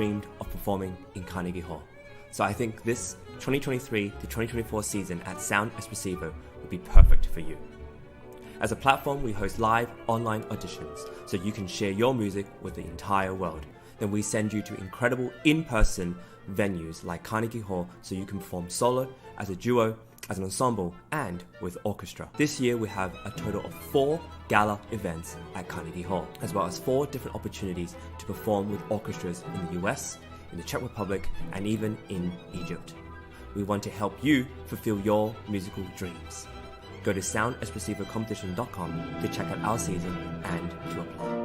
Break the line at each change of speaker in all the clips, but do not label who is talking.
dreamed of performing in Carnegie Hall. So I think this 2023 to 2024 season at Sound Espressivo would be perfect for you. As a platform, we host live online auditions so you can share your music with the entire world. Then we send you to incredible in-person venues like Carnegie Hall so you can perform solo, as a duo, as an ensemble, and with orchestra. This year we have a total of 4 gala events at Carnegie Hall, as well as 4 different opportunities to perform with orchestras in the US, in the Czech Republic, and even in Egypt. We want to help you fulfill your musical dreams. Go to soundespressivocompetition.com to check out our season and to apply.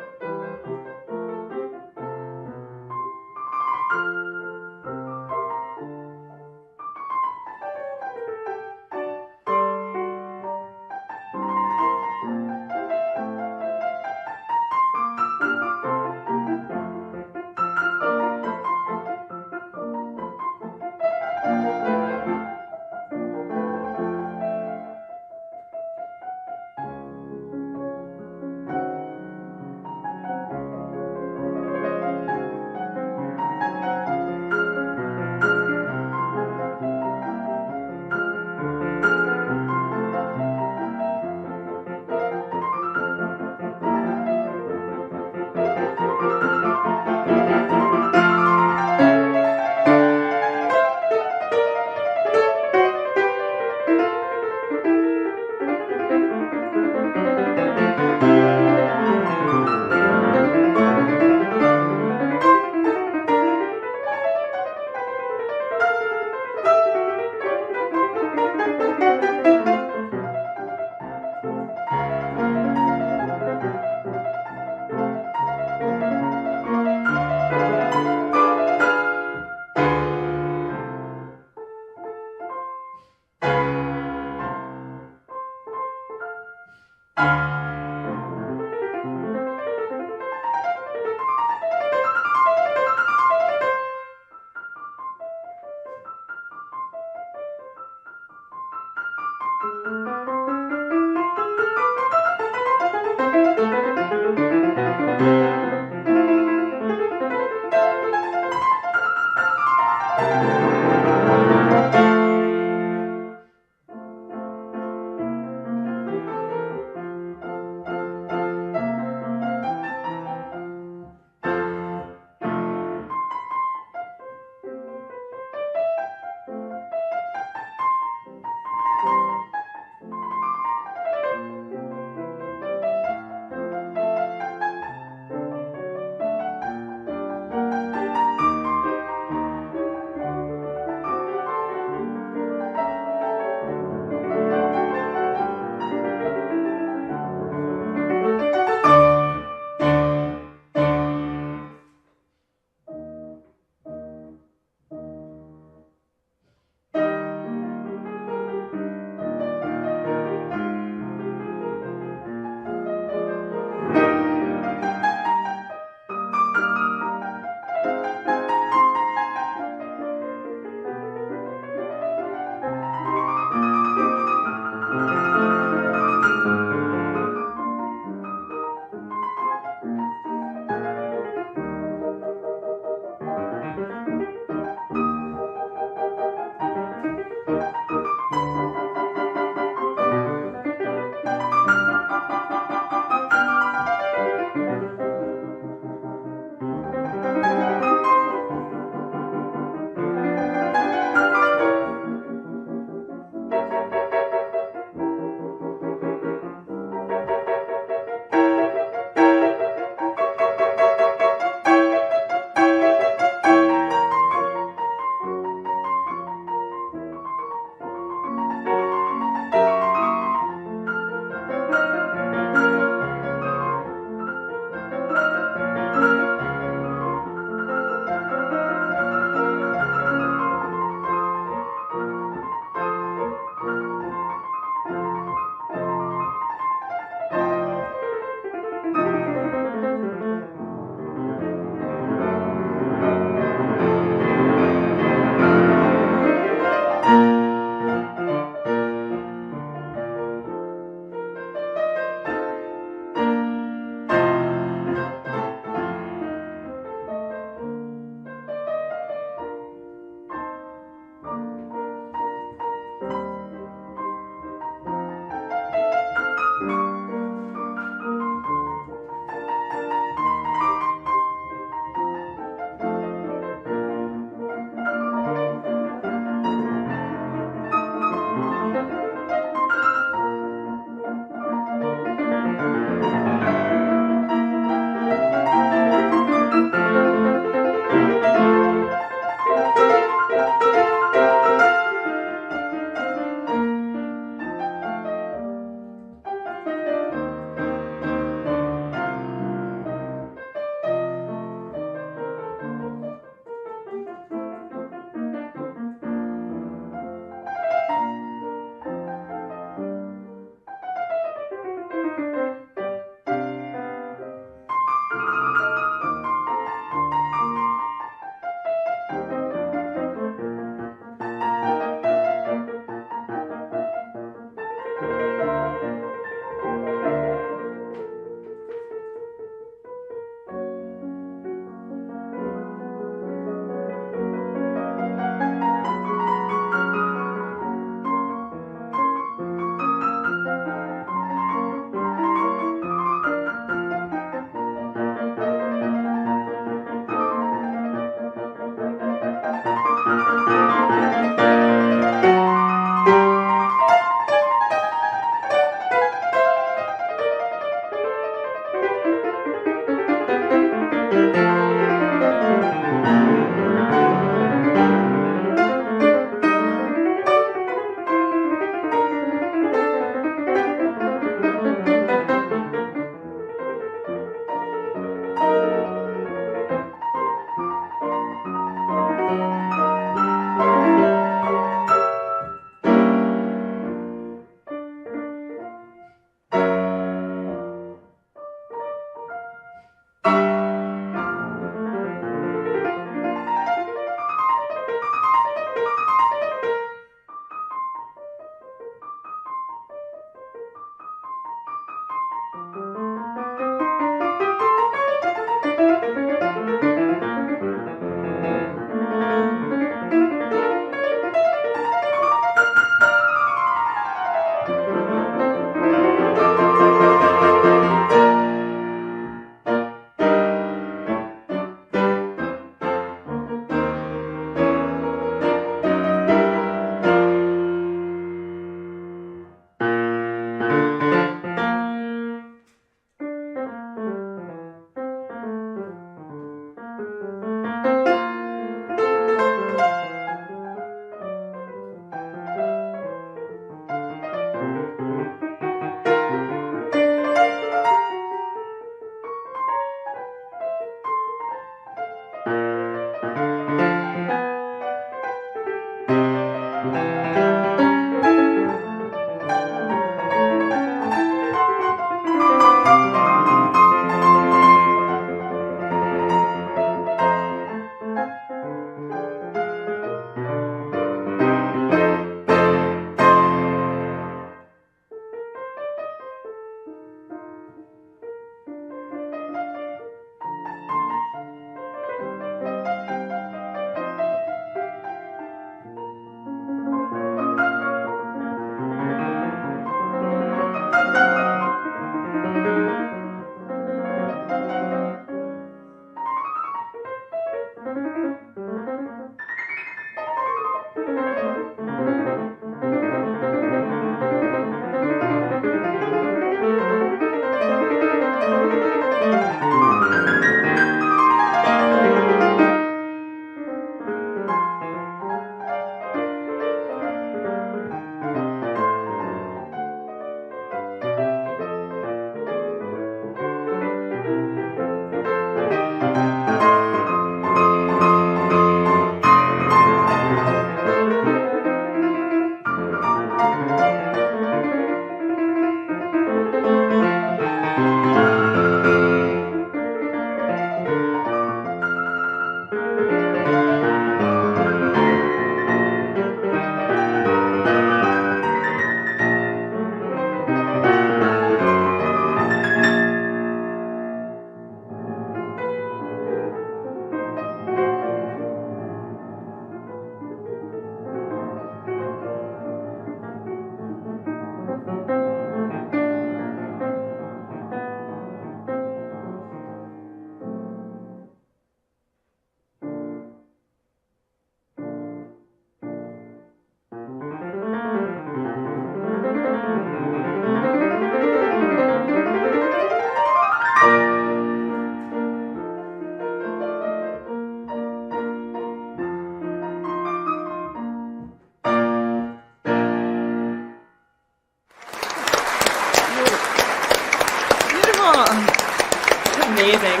Amazing.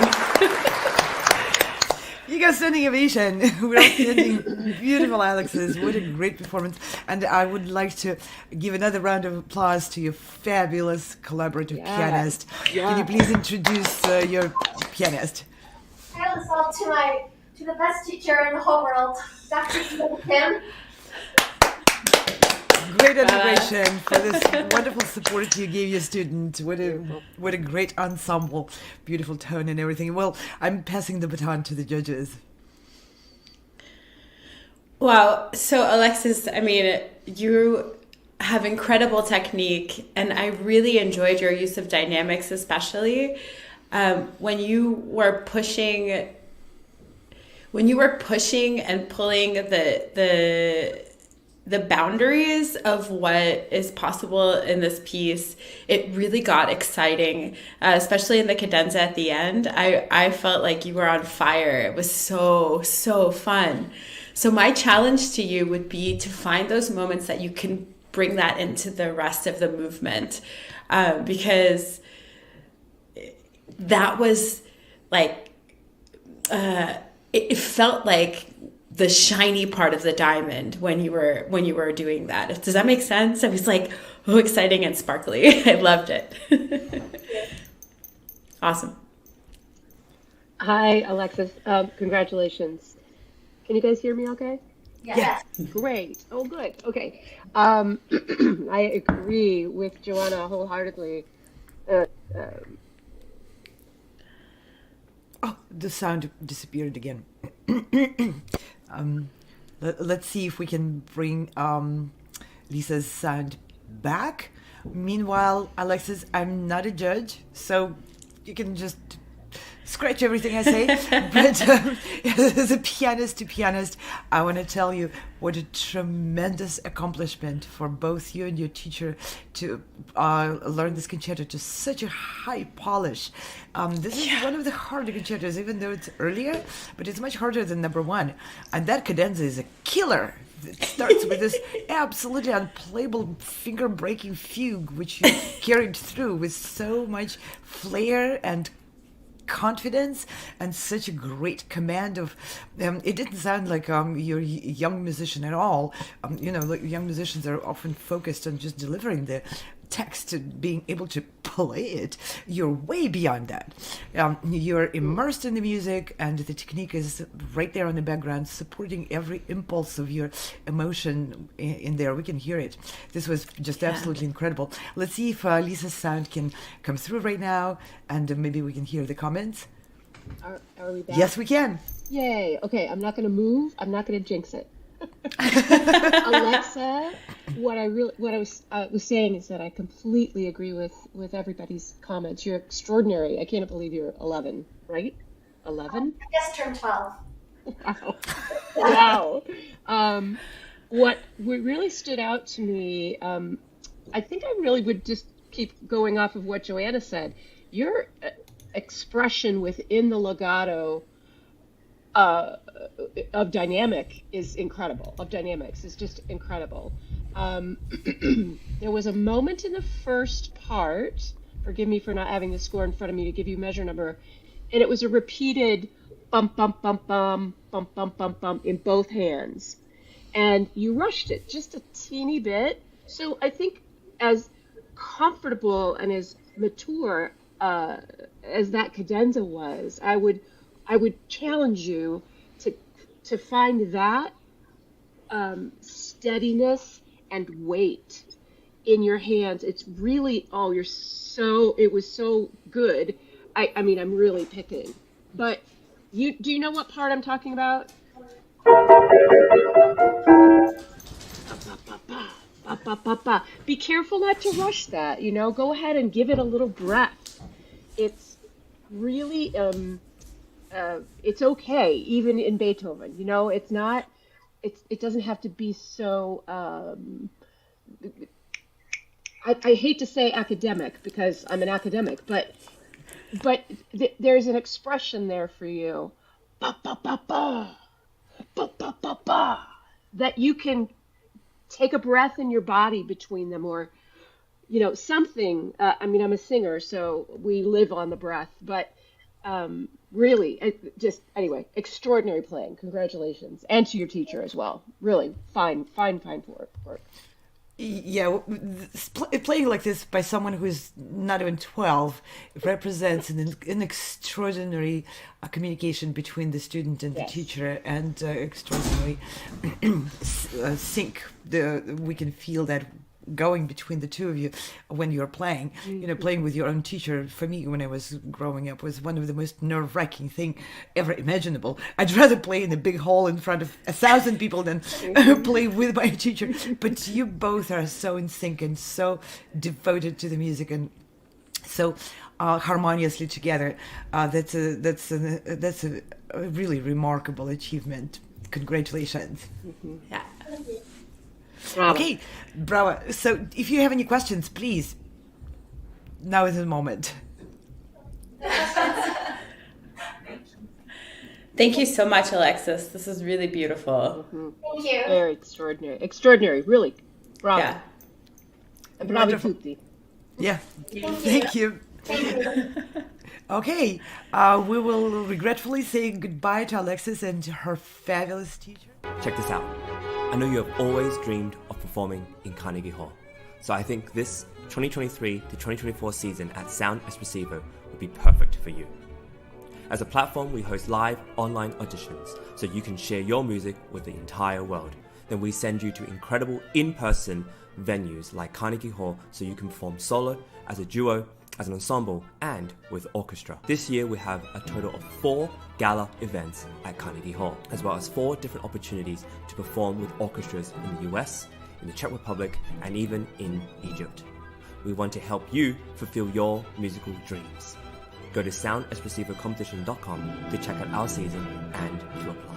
You got standing ovation. We're outstanding. Beautiful, Alexis. What a great performance. And I would like to give another round of applause to your fabulous collaborative pianist. Can you please introduce your pianist?
I owe this all to the best teacher in the whole world, Dr. Kim.
Great admiration for this wonderful support you gave your student. What a great ensemble, beautiful tone and everything. Well, I'm passing the baton to the judges.
Wow. So Alexis, I mean, you have incredible technique, and I really enjoyed your use of dynamics, especially when you were pushing and pulling the boundaries of what is possible in this piece. It really got exciting, especially in the cadenza at the end. I felt like you were on fire. It was so fun. So my challenge to you would be to find those moments that you can bring that into the rest of the movement, because that was like, it felt like the shiny part of the diamond when you were doing that. Does that make sense? I was like, oh, exciting and sparkly. I loved it. Awesome.
Hi, Alexis. Congratulations. Can you guys hear me okay?
Yes.
Great. Oh, good. Okay. I agree with Joanna wholeheartedly.
Oh, the sound disappeared again. Let's see if we can bring Lisa's sound back. Meanwhile, Alexis, I'm not a judge, so you can just scratch everything I say. But as a pianist to pianist, I want to tell you what a tremendous accomplishment for both you and your teacher to learn this concerto to such a high polish. This is one of the harder concertos, even though it's earlier, but it's much harder than number one. And that cadenza is a killer. It starts with this absolutely unplayable finger-breaking fugue, which you carried through with so much flair and confidence and such a great command of it didn't sound like you're a young musician at all. Like young musicians are often focused on just delivering the text and being able to play it. You're way beyond that. You're immersed in the music, and the technique is right there in the background, supporting every impulse of your emotion in there. We can hear it. This was just absolutely incredible. Let's see if Lisa's sound can come through right now, and maybe we can hear the comments.
Are we back?
Yes, we can.
Yay. Okay, I'm not going to move. I'm not going to jinx it. Alexa, what I was saying is that I completely agree with everybody's comments. You're extraordinary. I can't believe you're 11, right? 11?
I guess turned 12.
Wow. Wow. What really stood out to me, I think I really would just keep going off of what Joanna said. Your expression within the legato of dynamic is incredible, of dynamics is just incredible. There was a moment in the first part, forgive me for not having the score in front of me to give you measure number, and it was a repeated bump, bump, bump, bump, bump, bump, bump, bump in both hands. And you rushed it just a teeny bit. So I think as comfortable and as mature as that cadenza was, I would challenge you to find that steadiness and weight in your hands. It's really, it was so good. I mean, I'm really picking, but do you know what part I'm talking about? Be careful not to rush that, go ahead and give it a little breath. It's really, it's okay, even in Beethoven, it's not, it doesn't have to be so, I hate to say academic because I'm an academic, but there's an expression there for you, that you can take a breath in your body between them, or something. I mean, I'm a singer, so we live on the breath, but really, anyway, extraordinary playing. Congratulations, and to your teacher as well. Really fine work.
Yeah, playing like this by someone who is not even 12 represents an extraordinary communication between the student and the teacher, and extraordinary sync. We can feel that going between the two of you when you're playing. Playing with your own teacher, for me, when I was growing up, was one of the most nerve-wracking thing ever imaginable. I'd rather play in a big hall in front of 1,000 people than play with my teacher. But you both are so in sync and so devoted to the music and so harmoniously together. That's a really remarkable achievement. Congratulations.
Mm-hmm.
Yeah.
Bravo.
Okay, bravo. So if you have any questions, please, now is the moment.
Thank you so much, Alexis. This is really beautiful.
Mm-hmm.
Thank you.
Very extraordinary, really. Bravo.
Yeah.
Bravi
Wonderful.
tutti.
Yeah, thank you. Okay, we will regretfully say goodbye to Alexis and her fabulous teacher.
Check this out. I know you have always dreamed of performing in Carnegie Hall, so I think this 2023 to 2024 season at Sound Espressivo would be perfect for you. As a platform, we host live online auditions so you can share your music with the entire world. Then we send you to incredible in-person venues like Carnegie Hall so you can perform solo, as a duo, as an ensemble, and with orchestra. This year we have a total of 4 gala events at Carnegie Hall, as well as 4 different opportunities to perform with orchestras in the US, in the Czech Republic, and even in Egypt. We want to help you fulfill your musical dreams. Go to soundespressivocompetition.com to check out our season and to apply.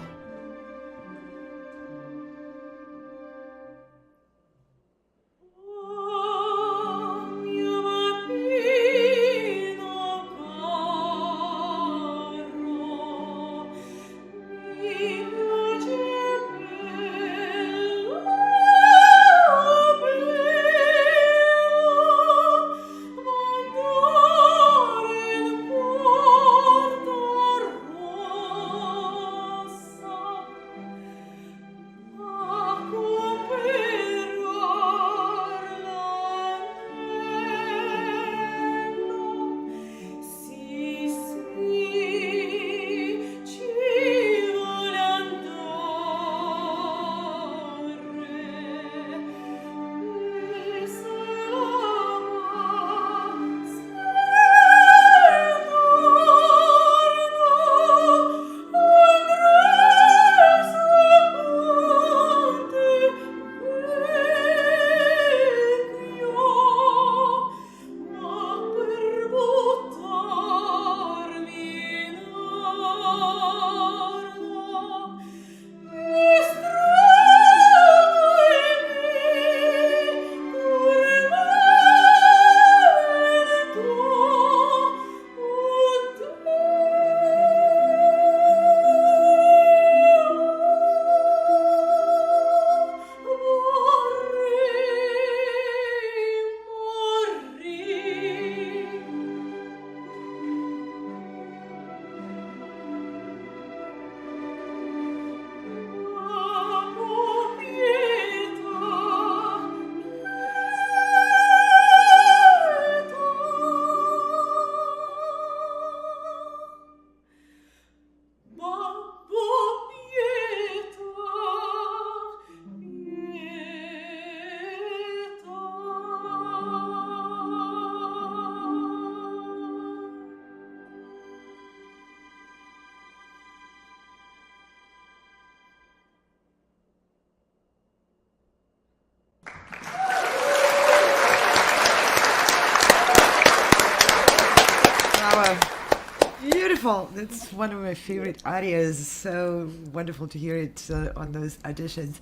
wonderful. That's one of my favorite arias. So wonderful to hear it on those auditions.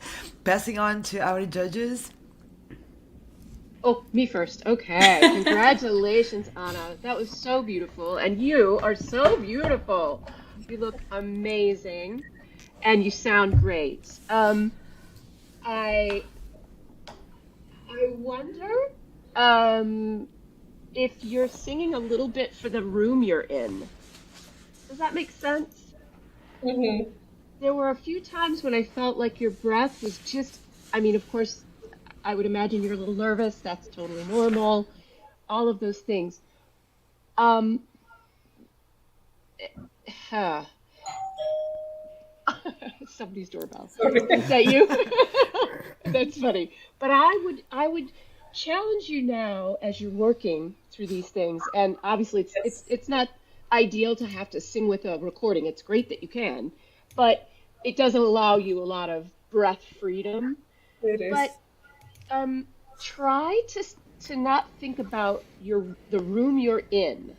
Passing on to our judges.
Oh, me first. Okay. Congratulations, Anna. That was so beautiful. And you are so beautiful. You look amazing. And you sound great. I wonder if you're singing a little bit for the room you're in. Does that make sense?
Mm-hmm.
There were a few times when I felt like your breath was just, I mean, of course, I would imagine you're a little nervous. That's totally normal. All of those things. Somebody's doorbell. Is that you? That's funny. But I would challenge you now as you're working through these things. And obviously, it's not ideal to have to sing with a recording. It's great that you can, but it doesn't allow you a lot of breath freedom.
It is.
But try to not think about the room you're in.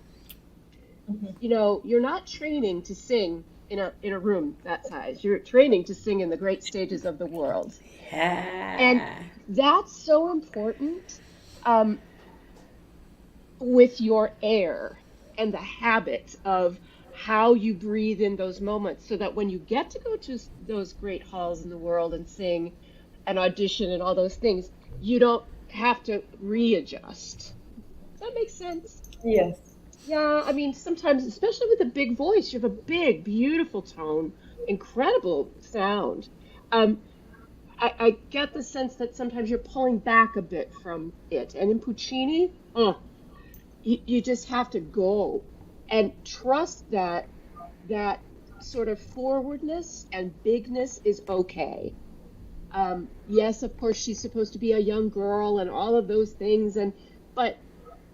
Mm-hmm.
You know, you're not training to sing in a room that size. You're training to sing in the great stages of the world.
Yeah.
And that's so important with your air and the habit of how you breathe in those moments, so that when you get to go to those great halls in the world and sing and audition and all those things, you don't have to readjust. Does that make sense?
Yes.
Yeah, I mean, sometimes, especially with a big voice, you have a big, beautiful tone, incredible sound. I get the sense that sometimes you're pulling back a bit from it. And in Puccini, you just have to go and trust that sort of forwardness and bigness is okay. Yes, of course, she's supposed to be a young girl and all of those things, but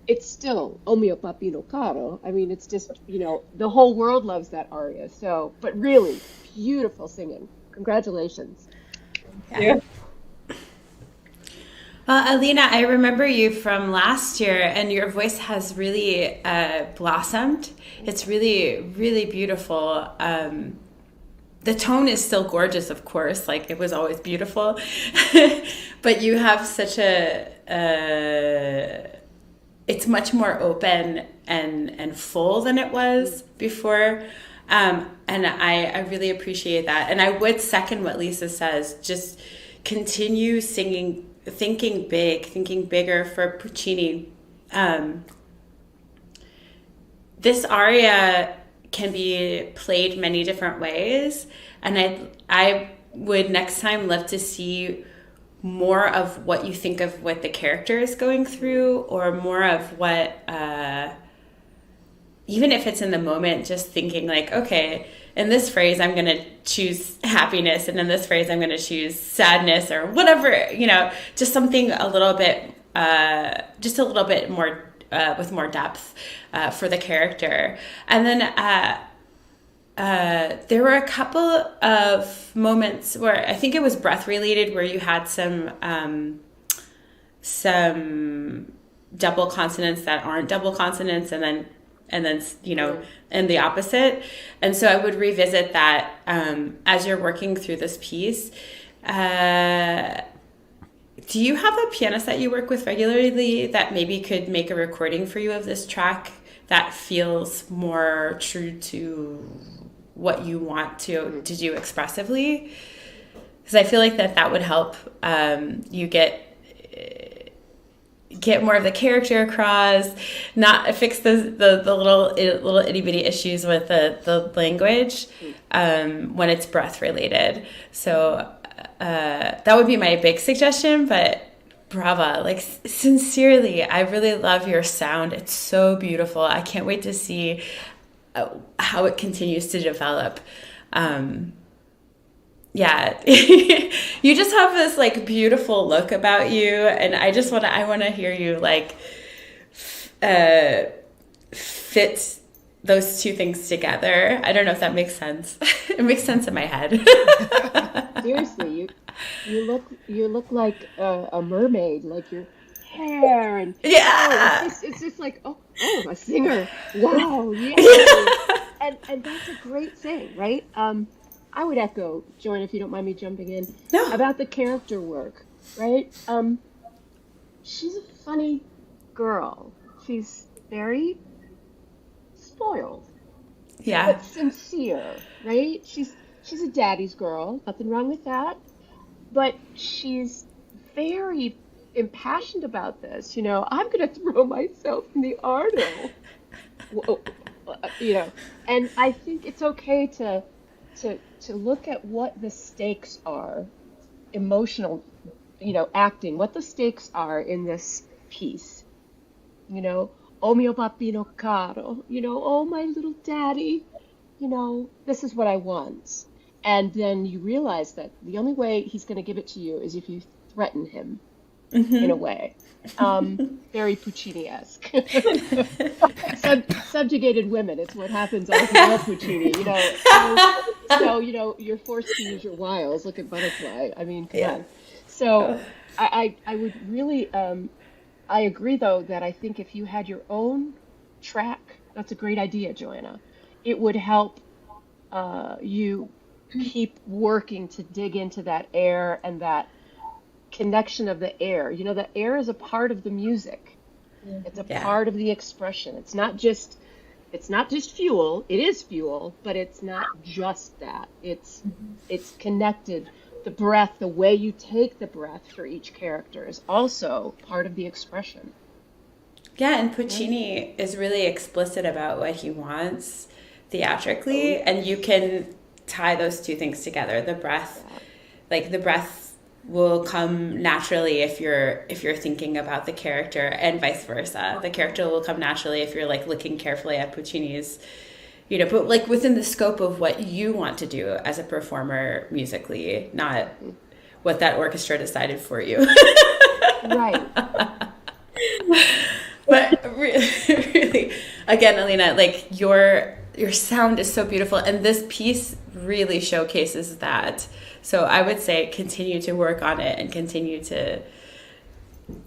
it's still "O mio babbino caro." I mean, it's just, the whole world loves that aria. So, but really, beautiful singing. Congratulations.
Yeah.
Well, Alina, I remember you from last year, and your voice has really blossomed. It's really, really beautiful. The tone is still gorgeous, of course, like it was always beautiful. But you have such it's much more open and full than it was before. And I really appreciate that. And I would second what Lisa says, just continue singing, thinking big, thinking bigger for Puccini. This aria can be played many different ways. And I would next time love to see more of what you think of what the character is going through, or more of what, even if it's in the moment, just thinking like, okay, in this phrase, I'm going to choose happiness. And in this phrase, I'm going to choose sadness, or whatever, just something a little bit more, with more depth, for the character. And then, there were a couple of moments where I think it was breath related, where you had some double consonants that aren't double consonants, and then and the opposite. And so I would revisit that as you're working through this piece. Do you have a pianist that you work with regularly that maybe could make a recording for you of this track that feels more true to what you want to do expressively? Because I feel like that would help you get more of the character across, not fix the little itty bitty issues with the language when it's breath related. So that would be my big suggestion. But brava, like sincerely, I really love your sound. It's so beautiful. I can't wait to see how it continues to develop. Yeah, you just have this like beautiful look about you, and I want to hear you like fit those two things together. I don't know if that makes sense. It makes sense in my head.
Seriously, you look like a mermaid, like your hair and
yeah,
it's just like oh, a singer. Wow, yeah. and that's a great thing, right? I would echo, Joanne, if you don't mind me jumping in,
No.
about the character work, right? She's a funny girl. She's very spoiled,
Yeah.
but sincere, right? She's a daddy's girl, nothing wrong with that. But she's very impassioned about this. I'm going to throw myself in the Arno. Whoa, and I think it's okay to look at what the stakes are, emotional, acting, what the stakes are in this piece. Oh mio babbino caro, oh my little daddy, this is what I want. And then you realize that the only way he's going to give it to you is if you threaten him in a way. Very Puccini-esque. Subjugated women, it's what happens all throughout Puccini, So, you're forced to use your wiles. Look at Butterfly. I mean, come on. So I would really, I agree, though, that I think if you had your own track, that's a great idea, Joanna. It would help you keep working to dig into that air and that connection of the air. The air is a part of the music. It's a part of the expression. It's not just fuel. It is fuel, but it's not just that. It's connected. The breath, the way you take the breath for each character is also part of the expression.
Yeah, and Puccini is really explicit about what he wants theatrically, and you can tie those two things together. The breath, the breath will come naturally if you're thinking about the character, and vice versa. The character will come naturally if you're looking carefully at Puccini's, but within the scope of what you want to do as a performer musically, not what that orchestra decided for you.
Right.
But really, again, Alina, your sound is so beautiful, and this piece really showcases that. So I would say continue to work on it and continue to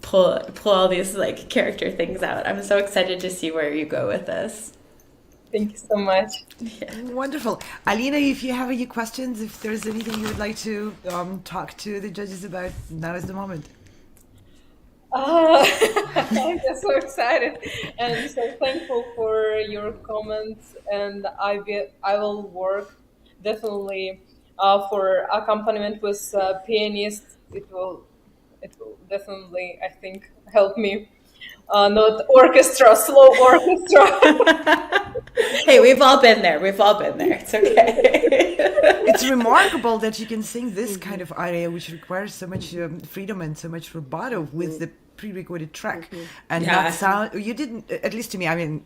pull all these character things out. I'm so excited to see where you go with this.
Thank you so much.
Yeah.
Wonderful. Alina, if you have any questions, if there's anything you would like to talk to the judges about, now is the moment.
I'm just so excited and so thankful for your comments, and I will work definitely for accompaniment with pianist. It will definitely, I think, help me. Not orchestra, slow orchestra.
Hey, we've all been there. It's okay.
It's remarkable that you can sing this kind of aria, which requires so much freedom and so much rubato with the pre-recorded track, and not sound. You didn't, at least to me. I mean,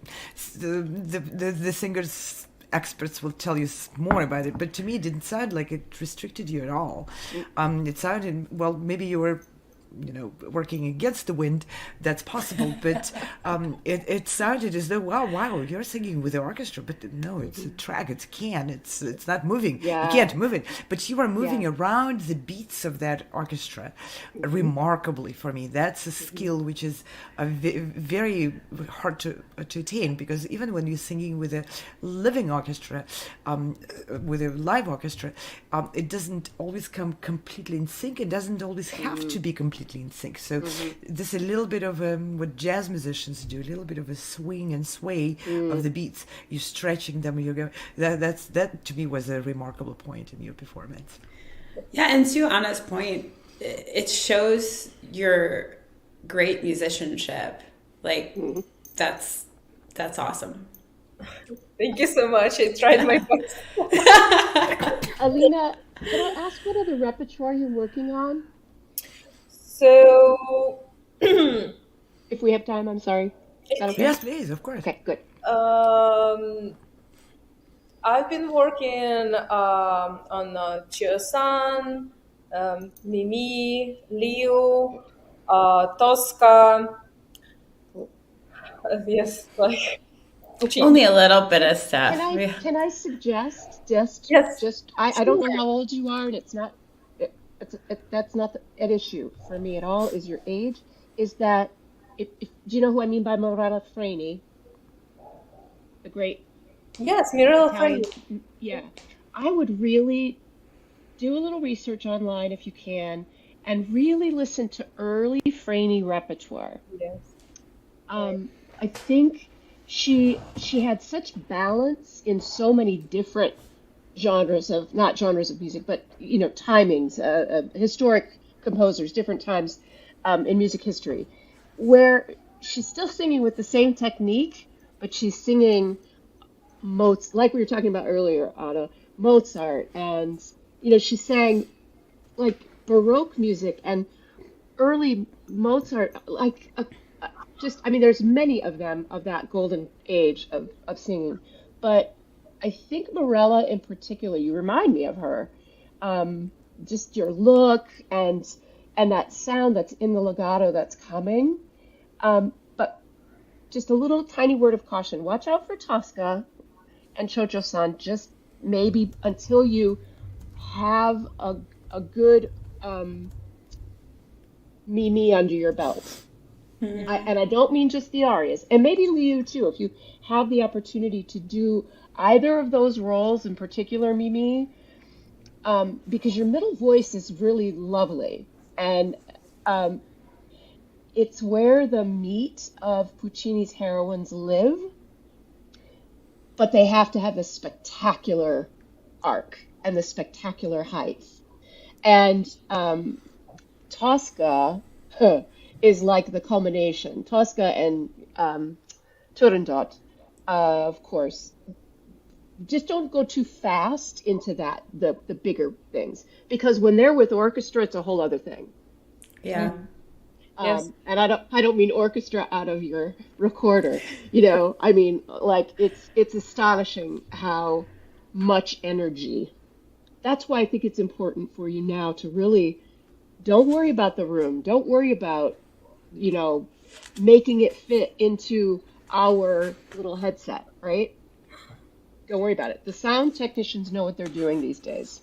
the singers. Experts will tell you more about it, but to me, it didn't sound like it restricted you at all. It sounded, well, maybe you were, working against the wind. That's possible, but it sounded as though, wow, you're singing with the orchestra, but no, it's a track, it's a can, it's not moving.
Yeah.
You can't move it, but you are moving around the beats of that orchestra remarkably. For me, that's a skill which is very hard to attain, because even when you're singing with a living orchestra, with a live orchestra, it doesn't always come completely in sync. It doesn't always have to be completely in sync. So there's a little bit of what jazz musicians do, a little bit of a swing and sway of the beats. You're stretching them. You go. That to me was a remarkable point in your performance.
Yeah, and to Anna's point, it shows your great musicianship. That's awesome.
Thank you so much. I tried my best.
Alina, can I ask what other repertoire you're working on?
So,
if we have time, I'm sorry. Is that okay?
Yes, please, of course.
Okay, good.
I've been working on Chio-san, Mimi, Liu, Tosca. Yes,
Only a little bit of stuff.
Can I suggest
Yes.
I don't know how old you are, and it's not that's not an issue for me at all. Is your age? Is that if do you know who I mean by Morella Freni, the great
Yes, Mirella
Italian.
friendly.
Yeah, I would really do a little research online if you can, and really listen to early Franey repertoire.
Yes.
I think she had such balance in so many different genres of not genres of music, but timings, historic composers, different times in music history, where she's still singing with the same technique, but she's singing Mozart, like we were talking about earlier, Anna, Mozart, and she sang like Baroque music and early Mozart, like there's many of them of that golden age of singing, but I think Mirella in particular, you remind me of her. Just your look and that sound that's in the legato that's coming. But just a little tiny word of caution. Watch out for Tosca and Chocho-san, just maybe until you have a good Mimi under your belt. And I don't mean just the arias, and maybe Liu too, if you have the opportunity to do either of those roles, in particular Mimi, because your middle voice is really lovely, and it's where the meat of Puccini's heroines live, but they have to have the spectacular arc and the spectacular height. And Tosca is like the culmination. Tosca and Turandot, of course. Just don't go too fast into that, the bigger things, because when they're with orchestra, it's a whole other thing.
Yeah.
Yes.
And I don't mean orchestra out of your recorder. I mean, like it's astonishing how much energy. That's why I think it's important for you now to really don't worry about the room. Don't worry about, making it fit into our little headset, right? Don't worry about it. The sound technicians know what they're doing these days.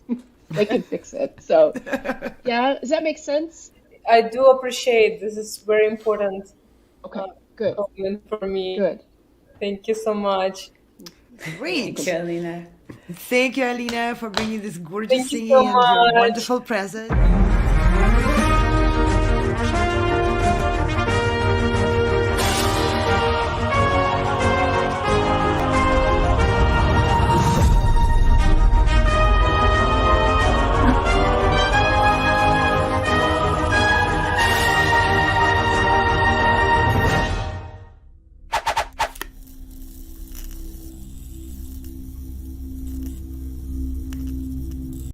They can fix it. So, yeah, does that make sense?
I do appreciate this is very important
Okay, good.
comment for me.
Good.
Thank you so much.
Great.
Thank you, Alina.
Thank you, Alina, for bringing this gorgeous
Thank you
singing
so
and your
much.
wonderful present.